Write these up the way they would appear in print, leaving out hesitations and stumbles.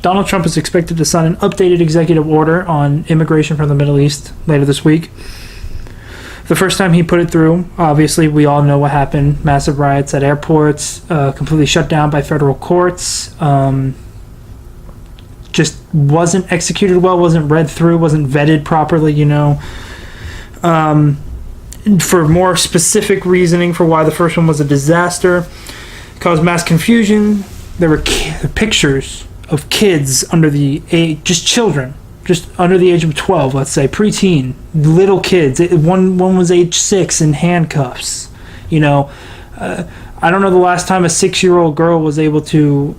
Donald Trump is expected to sign an updated executive order on immigration from the Middle East later this week. The first time he put it through, obviously, we all know what happened. Massive riots at airports, completely shut down by federal courts. Just wasn't executed well, wasn't read through, wasn't vetted properly, for more specific reasoning for why the first one was a disaster, caused mass confusion. There were pictures of kids under the age, just children, just under the age of 12, let's say, preteen, little kids. One was age 6 in handcuffs. I don't know the last time a 6-year-old girl was able to,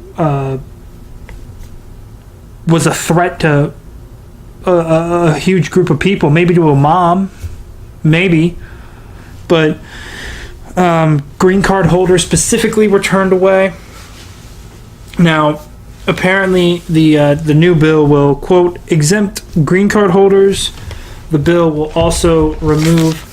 was a threat to a huge group of people, maybe to a mom, maybe. But green card holders specifically were turned away. Now, apparently the new bill will, quote, exempt green card holders. The bill will also remove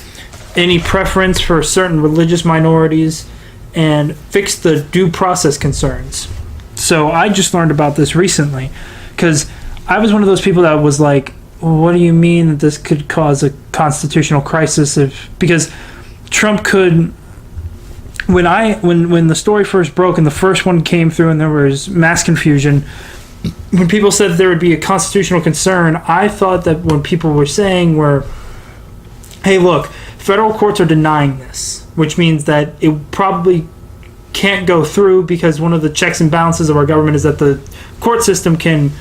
any preference for certain religious minorities and fix the due process concerns. So I just learned about this recently because I was one of those people that was like, what do you mean that this could cause a constitutional crisis? Because Trump could, when the story first broke and the first one came through and there was mass confusion, when people said there would be a constitutional concern, I thought that when people were saying hey, look, federal courts are denying this, which means that it probably can't go through because one of the checks and balances of our government is that the court system can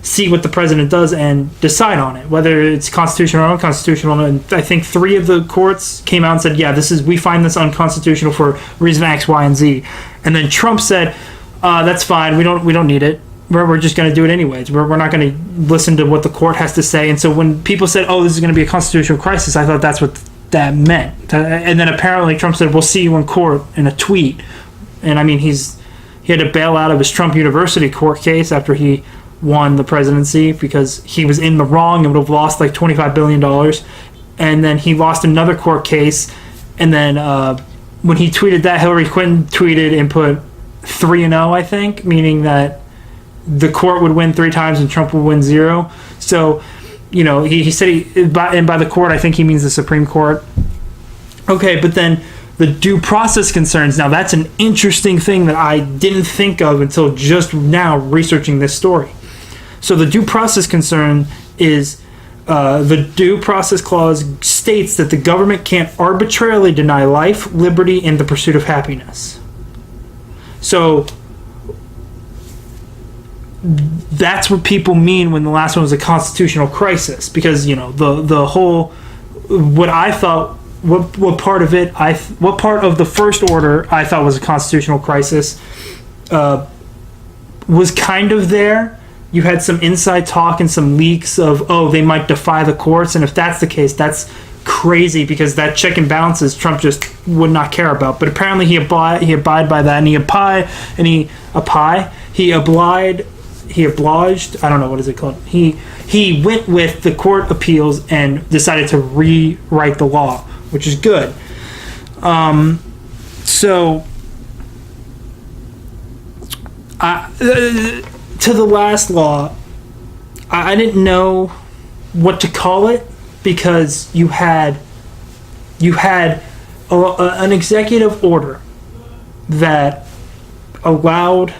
see what the president does and decide on it, whether it's constitutional or unconstitutional. And I think 3 of the courts came out and said, yeah, we find this unconstitutional for reason X, Y, and Z. And then Trump said, that's fine. We don't need it. We're just going to do it anyways. We're not going to listen to what the court has to say. And so when people said, oh, this is going to be a constitutional crisis, I thought that's what that meant. And then apparently Trump said, we'll see you in court, in a tweet. And I mean, he had to bail out of his Trump University court case after he won the presidency because he was in the wrong and would have lost like $25 billion. And then he lost another court case. And then when he tweeted that, Hillary Clinton tweeted and put 3-0, I think, meaning that the court would win 3 times and Trump would win 0. So, he said by the court, I think he means the Supreme Court. Okay, but then the due process concerns. Now, that's an interesting thing that I didn't think of until just now researching this story. So the due process concern is the due process clause states that the government can't arbitrarily deny life, liberty, and the pursuit of happiness. So that's what people mean when the last one was a constitutional crisis, because the whole what I thought what part of the first order I thought was a constitutional crisis was kind of there. You had some inside talk and some leaks of, they might defy the courts, and if that's the case, that's crazy because that check and balances Trump just would not care about. But apparently he abide by that, and he obliged. I don't know, what is it called? He went with the court appeals and decided to rewrite the law, which is good. To the last law, I didn't know what to call it because you had an executive order that allowed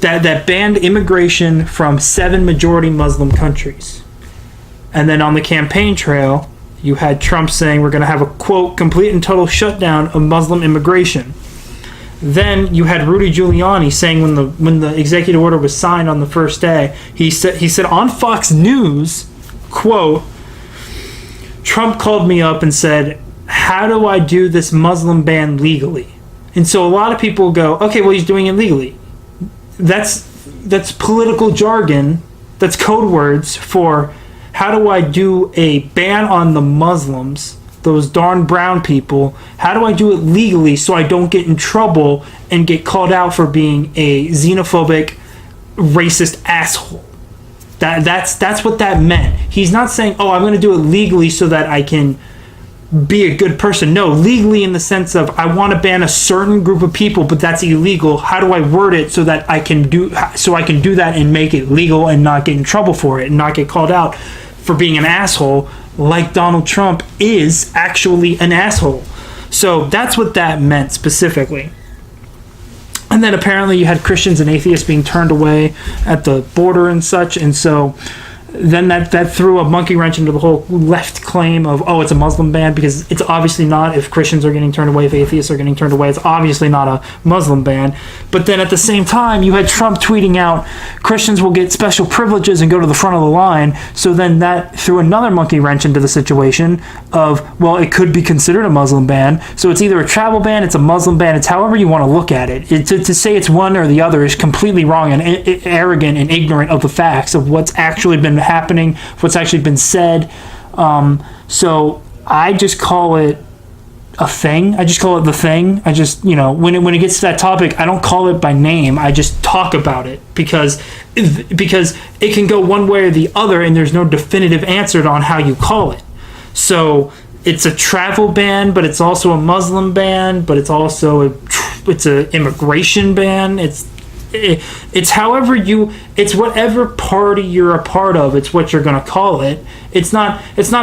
that banned immigration from 7 majority Muslim countries. And then on the campaign trail, you had Trump saying we're going to have a, quote, complete and total shutdown of Muslim immigration. Then you had Rudy Giuliani saying when the executive order was signed on the first day, he said on Fox News, quote, Trump called me up and said, how do I do this Muslim ban legally? And so a lot of people go, okay, well, he's doing it legally. That's political jargon. That's code words for how do I do a ban on the Muslims, those darn brown people? How do I do it legally so I don't get in trouble and get called out for being a xenophobic, racist asshole? That's what that meant. He's not saying, I'm going to do it legally so that I can be a good person. No, legally in the sense of I want to ban a certain group of people, but that's illegal. How do I word it so that I can do that and make it legal and not get in trouble for it and not get called out for being an asshole, like Donald Trump is actually an asshole. So that's what that meant specifically. And then apparently you had Christians and atheists being turned away at the border and such, and so then that threw a monkey wrench into the whole left claim of, oh, it's a Muslim ban, because it's obviously not. If Christians are getting turned away, if atheists are getting turned away, it's obviously not a Muslim ban. But then at the same time, you had Trump tweeting out Christians will get special privileges and go to the front of the line. So then that threw another monkey wrench into the situation of, well, it could be considered a Muslim ban. So it's either a travel ban, it's a Muslim ban, it's however you want to look at it. To say it's one or the other is completely wrong and arrogant and ignorant of the facts of what's actually been happening, what's actually been said. So I just call it a thing. I just call it the thing. I just, when it gets to that topic, I don't call it by name. I just talk about it because it can go one way or the other, and there's no definitive answer on how you call it. So it's a travel ban, but it's also a Muslim ban, but it's also it's an immigration ban. It's however it's whatever party you're a part of, it's what you're going to call it. It's not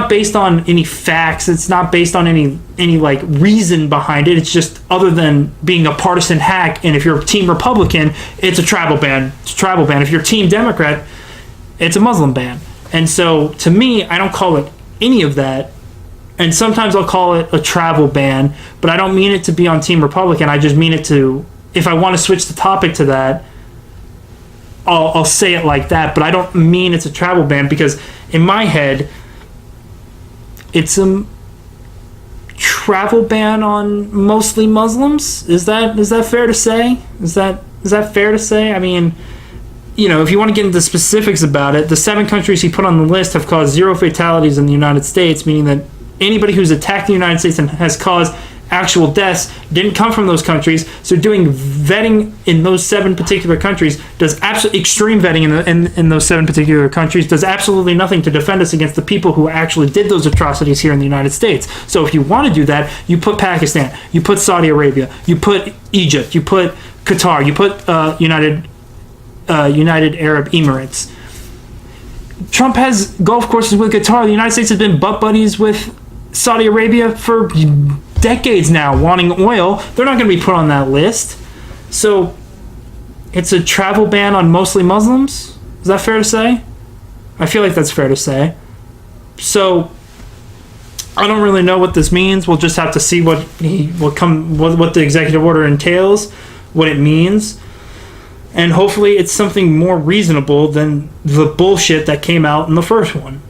based on any facts. It's not based on any like reason behind it. It's just other than being a partisan hack. And if you're Team Republican, it's a travel ban. It's a travel ban. If you're Team Democrat, it's a Muslim ban. And so to me, I don't call it any of that. And sometimes I'll call it a travel ban, but I don't mean it to be on Team Republican. I just mean it to, if I want to switch the topic to that, I'll say it like that, but I don't mean it's a travel ban, because in my head, it's a travel ban on mostly Muslims. Is that fair to say? Is that fair to say? I mean, if you want to get into specifics about it, the 7 countries he put on the list have caused 0 fatalities in the United States, meaning that anybody who's attacked the United States and has caused actual deaths didn't come from those countries. So doing vetting in those 7 particular countries does extreme vetting in those 7 particular countries does absolutely nothing to defend us against the people who actually did those atrocities here in the United States. So if you want to do that, you put Pakistan, you put Saudi Arabia, you put Egypt, you put Qatar, you put United Arab Emirates. Trump has golf courses with Qatar. The United States has been butt buddies with Saudi Arabia for decades now, wanting oil. They're not going to be put on that list. So it's a travel ban on mostly Muslims. Is that fair to say? I feel like that's fair to say. So I don't really know what this means. We'll just have to see what the executive order entails, what it means, and hopefully it's something more reasonable than the bullshit that came out in the first one.